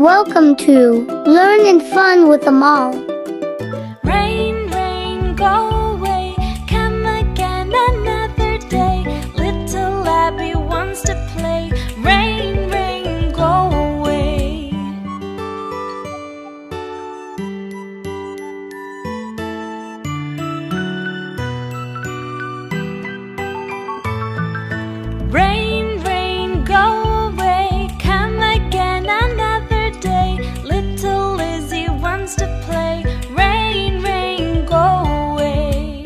Welcome to Learn and Fun with Amal. Rain, rain, go away, come again another day. Little Abby wants to play. Rain, rain, go away. Rain, rain, go away, come again another day. Little Lizzie wants to play. Rain, rain, go away.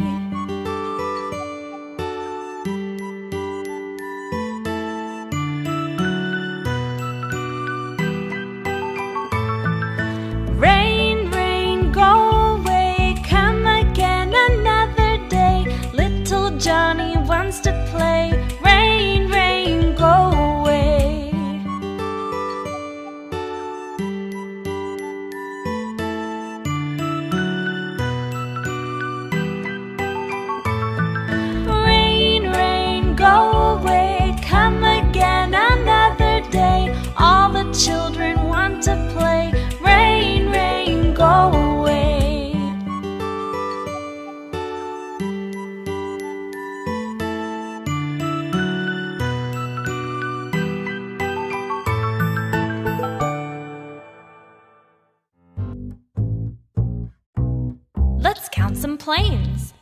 Rain, rain, go away, come again another day. Little Johnny wants to play. Rain, rain, go away. Rain, rain, go away, come again another day. All the children want to play. Rain, rain, go away. Let's count some planes.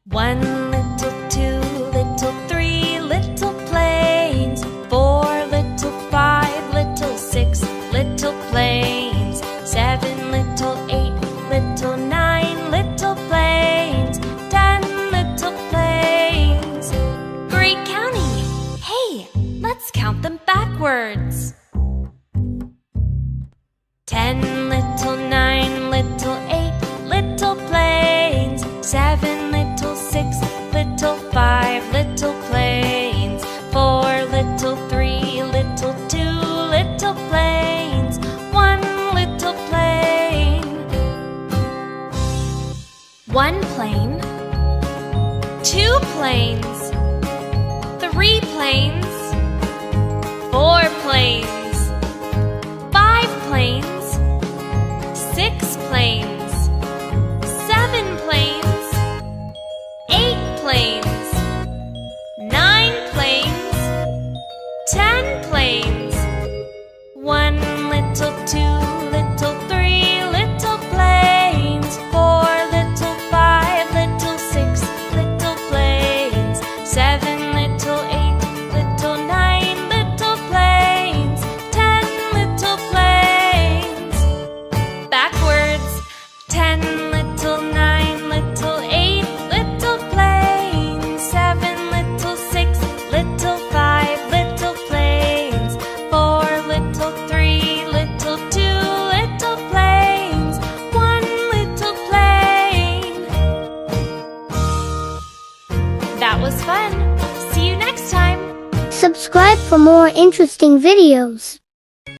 1 little, 2 little, 3 little planes. 4 little, 5 little, 6 little planes. 7 little, 8 little, 9 little planes. 10 little planes. Great counting! Hey, let's count them backwards. 10 little, 9 little, 8 little planes. 7 little, 6 little, 5 little planes. 4 little, 3 little, 2 little planes. 1 little plane. 1 plane. 2 planes. 3 planes. 4 planes. 5 planes. 6 planes. 7 planes. 8 planes. 9 planes. 10 planes. 1 little, 2 little, 3 little planes. 4 little, 5 little, 6 little planes. 7 little, 8 little, 9 little planes. 10 little planes. Backwards. 10 little, 9 little, 8 little planes. 7 little, 6 little, 5 little planes. 4 little, 3 little, 2 little planes. 1 little plane. That was fun. See you next time. Subscribe for more interesting videos.